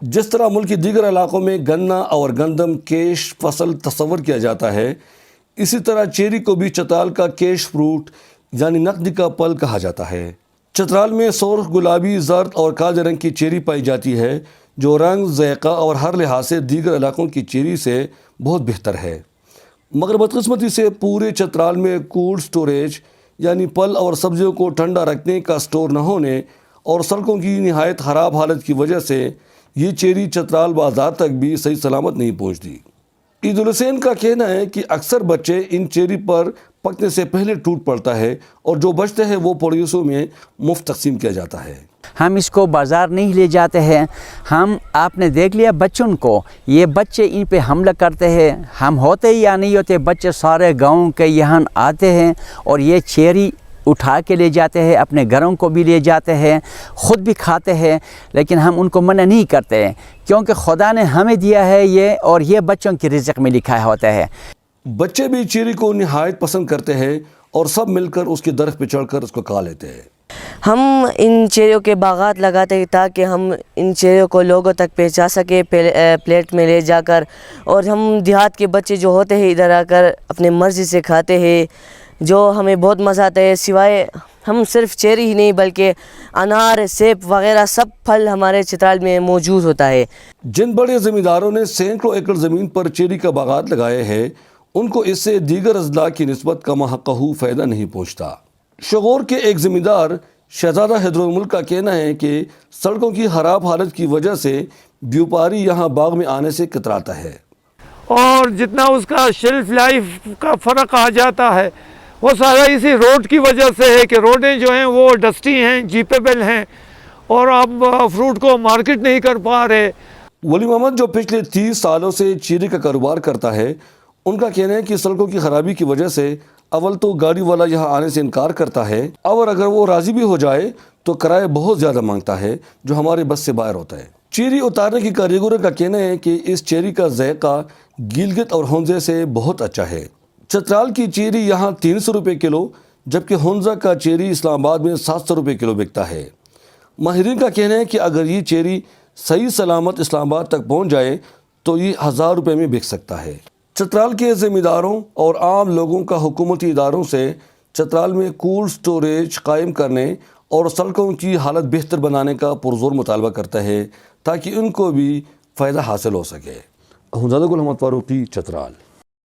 جس طرح ملک کے دیگر علاقوں میں گنا اور گندم کیش فصل تصور کیا جاتا ہے، اسی طرح چیری کو بھی چترال کا کیش فروٹ یعنی نقدی کا پھل کہا جاتا ہے۔ چترال میں سرخ، گلابی، زرد اور کالے رنگ کی چیری پائی جاتی ہے، جو رنگ، ذائقہ اور ہر لحاظ سے دیگر علاقوں کی چیری سے بہت بہتر ہے۔ مگر بدقسمتی سے پورے چترال میں کولڈ سٹوریج یعنی پھل اور سبزیوں کو ٹھنڈا رکھنے کا سٹور نہ ہونے اور سڑکوں کی نہایت خراب حالت کی وجہ سے یہ چیری چترال بازار تک بھی صحیح سلامت نہیں پہنچتی۔ عید الحسین کا کہنا ہے کہ اکثر بچے ان چیری پر پکنے سے پہلے ٹوٹ پڑتا ہے اور جو بچتے ہیں وہ پڑوسیوں میں مفت تقسیم کیا جاتا ہے۔ ہم اس کو بازار نہیں لے جاتے ہیں۔ آپ نے دیکھ لیا بچوں کو، یہ بچے ان پہ حملہ کرتے ہیں، ہم ہوتے یا نہیں ہوتے، بچے سارے گاؤں کے یہاں آتے ہیں اور یہ چیری اٹھا کے لے جاتے ہیں، اپنے گھروں کو بھی لے جاتے ہیں، خود بھی کھاتے ہیں، لیکن ہم ان کو منع نہیں کرتے ہیں کیونکہ خدا نے ہمیں دیا ہے یہ، اور یہ بچوں کی رزق میں لکھا ہوتا ہے۔ بچے بھی چیری کو نہایت پسند کرتے ہیں اور سب مل کر اس کے درخت پہ چڑھ کر اس کو کھا لیتے ہیں۔ ہم ان چیریوں کے باغات لگاتے ہیں تاکہ ہم ان چیریوں کو لوگوں تک پہنچا سکیں پلیٹ میں لے جا کر، اور ہم دیہات کے بچے جو ہوتے ہیں ادھر آ کر اپنے مرضی سے کھاتے ہیں، جو ہمیں بہت مزہ آتا ہے۔ سوائے ہم صرف چیری ہی نہیں بلکہ انار، سیب وغیرہ سب پھل ہمارے چترال میں موجود ہوتا ہے۔ جن بڑے زمینداروں نے سینکڑوں ایکڑ زمین پر چیری کا باغات لگائے ہیں، ان کو اس سے دیگر اضلاع کی نسبت کما حقہ فائدہ نہیں پہنچتا۔ شغور کے ایک زمیندار شہزادہ حیدر الملک کا کہنا ہے کہ سڑکوں کی خراب حالت کی وجہ سے بیوپاری یہاں باغ میں آنے سے کتراتا ہے، اور جتنا اس کا شیلف لائف کا فرق آ جاتا ہے وہ سارا اسی روڈ کی وجہ سے ہے کہ روڈیں جو ہیں وہ ڈسٹی ہیں، جیپیبل ہیں، اور آپ فروٹ کو مارکیٹ نہیں کر پا رہے۔ ولی محمد جو پچھلے 30 سالوں سے چیری کا کاروبار کرتا ہے، ان کا کہنا ہے کہ سڑکوں کی خرابی کی وجہ سے اول تو گاڑی والا یہاں آنے سے انکار کرتا ہے، اور اگر وہ راضی بھی ہو جائے تو کرایہ بہت زیادہ مانگتا ہے جو ہمارے بس سے باہر ہوتا ہے۔ چیری اتارنے کی کاریگروں کا کہنا ہے کہ اس چیری کا ذائقہ گلگت اور ہنزے سے بہت اچھا ہے۔ چترال کی چیری یہاں 300 روپے کلو، جبکہ ہنزا کا چیری اسلام آباد میں 700 روپے کلو بکتا ہے۔ ماہرین کا کہنا ہے کہ اگر یہ چیری صحیح سلامت اسلام آباد تک پہنچ جائے تو یہ 1000 روپے میں بک سکتا ہے۔ چترال کے زمینداروں اور عام لوگوں کا حکومتی اداروں سے چترال میں کولڈ سٹوریج قائم کرنے اور سڑکوں کی حالت بہتر بنانے کا پرزور مطالبہ کرتا ہے تاکہ ان کو بھی فائدہ حاصل ہو سکے۔ گل محمد فاروقی، چترال۔